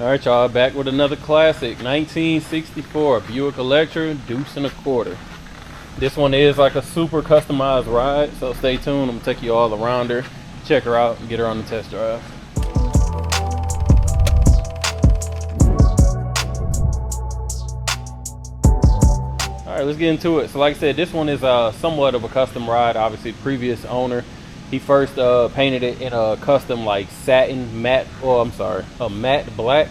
All right, y'all, back with another classic 1964 Buick Electra Deuce and a quarter. This one is like a super customized ride, so stay tuned. I'm gonna take you all around her, check her out, and get her on the test drive. All right, let's get into it. So like I said, this one is somewhat of a custom ride. Obviously, previous owner, he first painted it in a custom like satin matte, a matte black.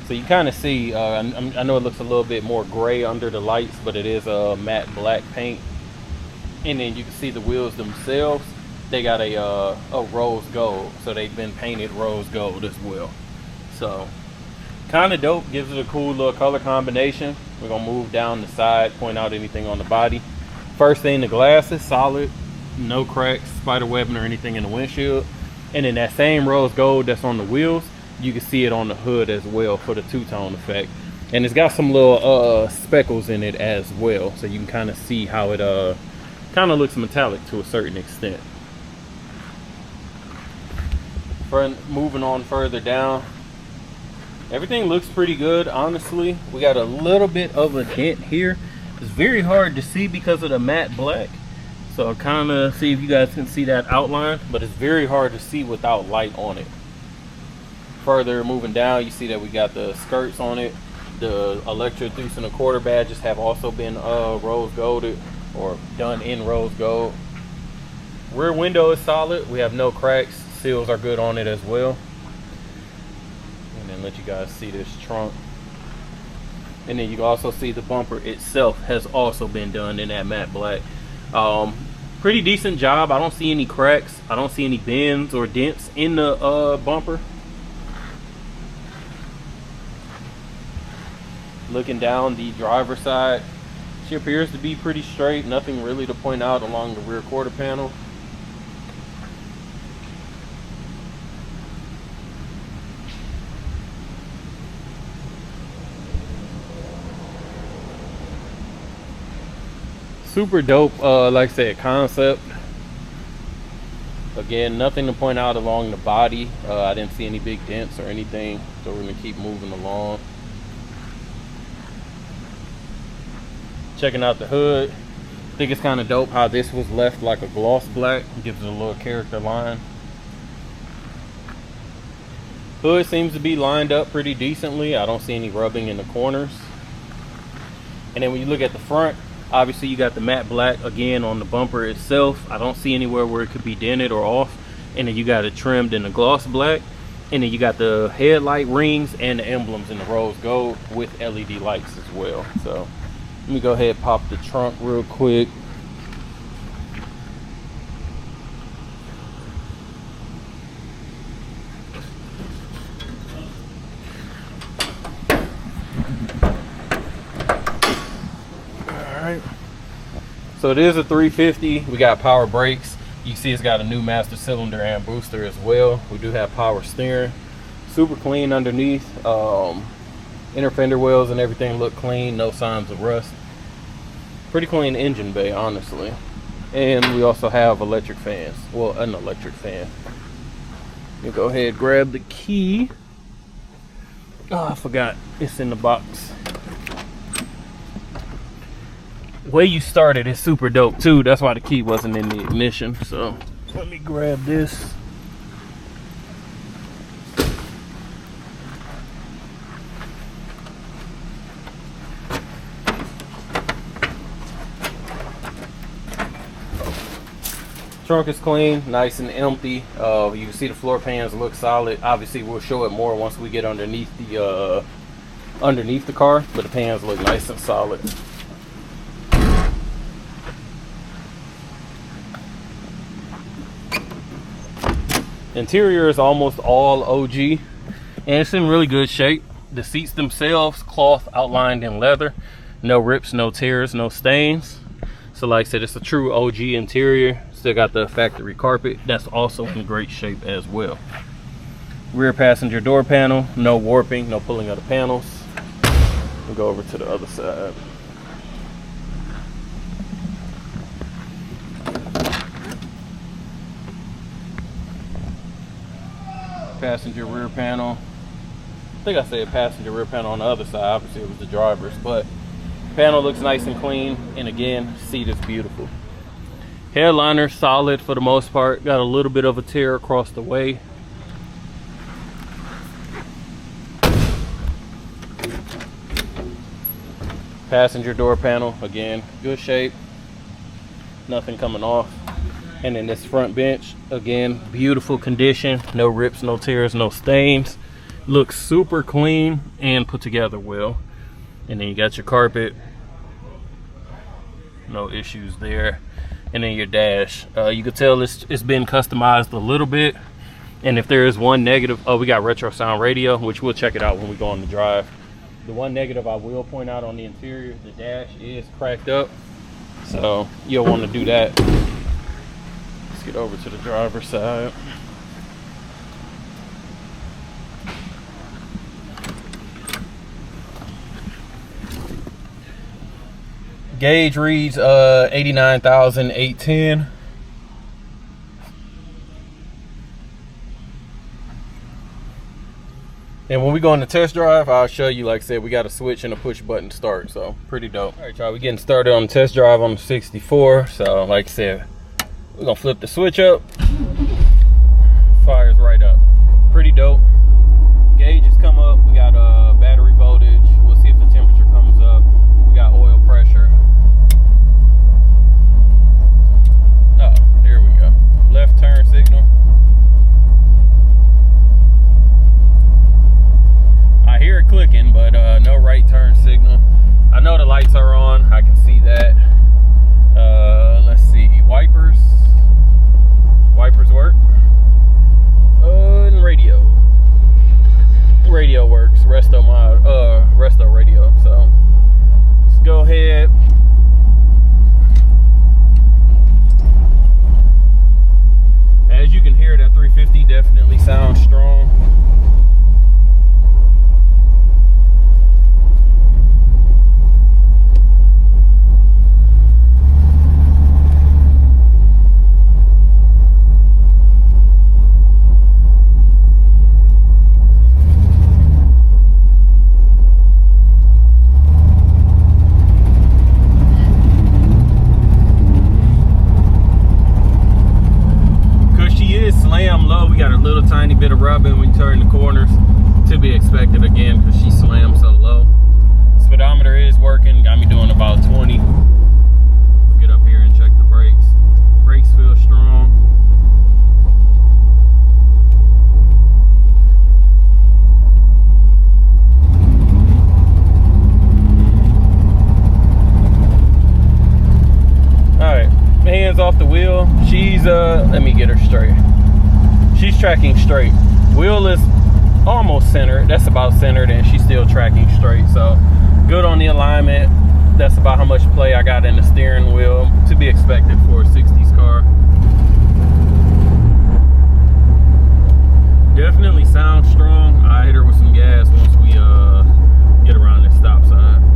So you kind of see, I know it looks a little bit more gray under the lights, but it is a matte black paint. And then you can see the wheels themselves. They got a rose gold, so they've been painted rose gold as well. So kind of dope, gives it a cool little color combination. We're gonna move down the side, point out anything on the body. First thing, the glass is solid, no cracks, spider webbing or anything in the windshield. And then that same rose gold that's on the wheels, you can see it on the hood as well for the two-tone effect. And it's got some little speckles in it as well, so you can kind of see how it kind of looks metallic to a certain extent. Moving on further down, everything looks pretty good, honestly. We got a little bit of a dent here. It's very hard to see because of the matte black, so I'll kind of see if you guys can see that outline, but it's very hard to see without light on it. Further moving down, you see that we got the skirts on it. The Electra Deuce and a quarter badges have also been rose golded or done in rose gold. Rear window is solid. We have no cracks. Seals are good on it as well. And then let you guys see this trunk. And then you can also see the bumper itself has also been done in that matte black. Pretty decent job. I don't see any cracks. I don't see any bends or dents in the bumper. Looking down the driver's side, she appears to be pretty straight. Nothing really to point out along the rear quarter panel. Super dope, like I said, concept. Again, nothing to point out along the body. I didn't see any big dents or anything, so we're gonna keep moving along. Checking out the hood, I think it's kind of dope how this was left like a gloss black. It gives it a little character line. Hood seems to be lined up pretty decently. I don't see any rubbing in the corners. And then when you look at the front, obviously you got the matte black again on the bumper itself. I don't see anywhere where it could be dented or off. And then you got it trimmed in the gloss black. And then you got the headlight rings and the emblems in the rose gold with LED lights as well. So let me go ahead and pop the trunk real quick. Alright. So it is a 350. We got power brakes. You can see it's got a new master cylinder and booster as well. We do have power steering. Super clean underneath. Inner fender wells and everything look clean, no signs of rust. Pretty clean engine bay, honestly. And we also have electric fans. Well, an electric fan. Let me go ahead and grab the key. Oh, I forgot. It's in the box. The way you started is super dope too. That's why the key wasn't in the ignition. So let me grab this. Trunk is clean, nice and empty. You can see the floor pans look solid. Obviously we'll show it more once we get underneath the car, but the pans look nice and solid. Interior is almost all OG and it's in really good shape. The seats themselves, cloth outlined in leather. No rips, no tears, no stains. So like I said, it's a true OG interior. Still got the factory carpet. That's also in great shape as well. Rear passenger door panel, no warping, no pulling of the panels. We'll go over to the other side. Passenger rear panel. I think I said passenger rear panel on the other side. Obviously it was the driver's, but panel looks nice and clean, and again, seat is beautiful. Headliner solid for the most part. Got a little bit of a tear across the way. Passenger door panel, again, good shape. Nothing coming off. And then this front bench, again, beautiful condition. No rips, no tears, no stains. Looks super clean and put together well. And then you got your carpet. No issues there. And then your dash. You can tell it's been customized a little bit. And if there is one negative, oh, we got retro sound radio, which we'll check it out when we go on the drive. The one negative I will point out on the interior, the dash is cracked up. So you'll want to do that. Let's get over to the driver's side. Gauge reads 89,810. And when we go on the test drive, I'll show you, like I said, we got a switch and a push button start, so pretty dope. All right, y'all, we're getting started on the test drive on the 64. So like I said, we're gonna flip the switch up. Fires right up. Pretty dope. Gauges come up. We got battery voltage. We'll see if the temperature comes up. We got oil pressure. Oh, there we go. Left turn signal. I hear it clicking, but no right turn signal. I know the lights are on. I can see that. Let's see. Wipers. Wipers work. And radio. Radio works. Resto radio. So let's go ahead. As you can hear, that 350 definitely sounds strong. Tiny bit of rubbing when you turn the corners, to be expected again because she slammed so low. Speedometer is working, got me doing about 20. We'll get up here and check the brakes. Brakes feel strong. All right, hands off the wheel. She's let me get her straight. She's tracking straight. Wheel is almost centered. That's about centered, and she's still tracking straight. So good on the alignment. That's about how much play I got in the steering wheel, to be expected for a 60s car. Definitely sounds strong. I hit her with some gas once we get around this stop sign.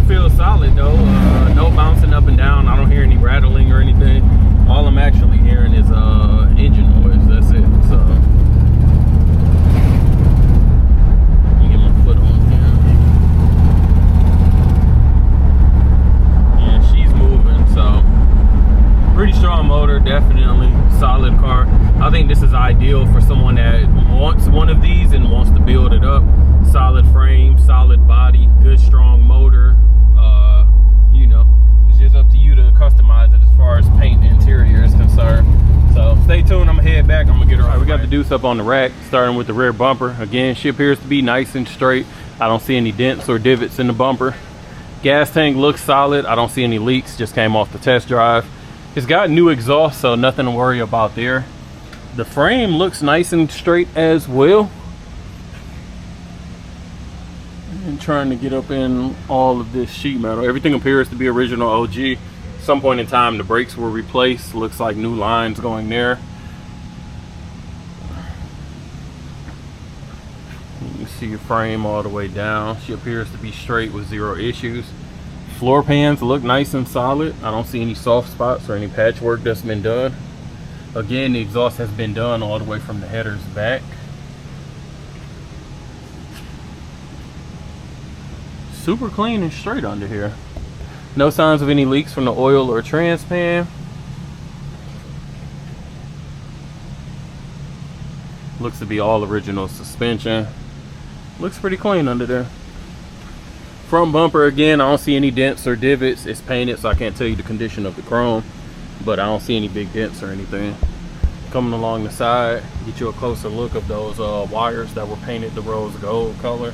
Feels solid though, no bouncing up and down. I don't hear any rattling or anything. All I'm actually hearing is engine noise. That's it. So let me get my foot on here. Yeah, she's moving. So pretty strong motor, definitely solid car. I think this is ideal for someone that wants one of these and wants to build it up. Solid frame, solid body, good strong motor. You know, it's just up to you to customize it as far as paint and interior is concerned. So stay tuned. I'm gonna head back. I'm gonna get her. All right, we got the Deuce up on the rack, starting with the rear bumper. Again, she appears to be nice and straight. I don't see any dents or divots in the bumper. Gas tank looks solid. I don't see any leaks. Just came off the test drive. It's got new exhaust, so nothing to worry about there. The frame looks nice and straight as well. And trying to get up in all of this sheet metal. Everything appears to be original OG. Some point in time the brakes were replaced. Looks like new lines going there. see your frame all the way down. She appears to be straight with zero issues. Floor pans look nice and solid. I don't see any soft spots or any patchwork that's been done. Again, the exhaust has been done all the way from the headers back. Super clean and straight under here. No signs of any leaks from the oil or trans pan. Looks to be all original suspension. Looks pretty clean under there. Front bumper, again, I don't see any dents or divots. It's painted, so I can't tell you the condition of the chrome, but I don't see any big dents or anything. Coming along the side, get you a closer look of those wires that were painted the rose gold color.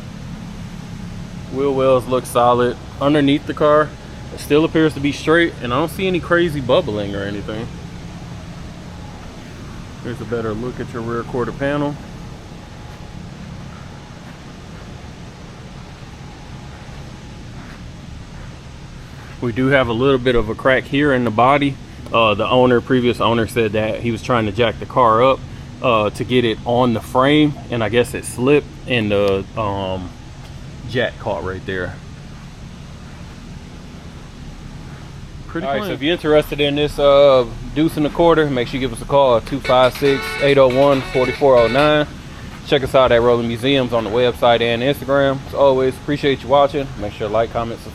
Wheel wells look solid. Underneath the car, it still appears to be straight, and I don't see any crazy bubbling or anything. Here's a better look at your rear quarter panel. We do have a little bit of a crack here in the body. The previous owner said that he was trying to jack the car up to get it on the frame, and I guess it slipped and the jack caught right there. Pretty clean. So if you're interested in this Deuce and a quarter, make sure you give us a call at 256-801-4409. Check us out at Rolling Museums on the website and Instagram. As always, appreciate you watching. Make sure to like, comment, subscribe.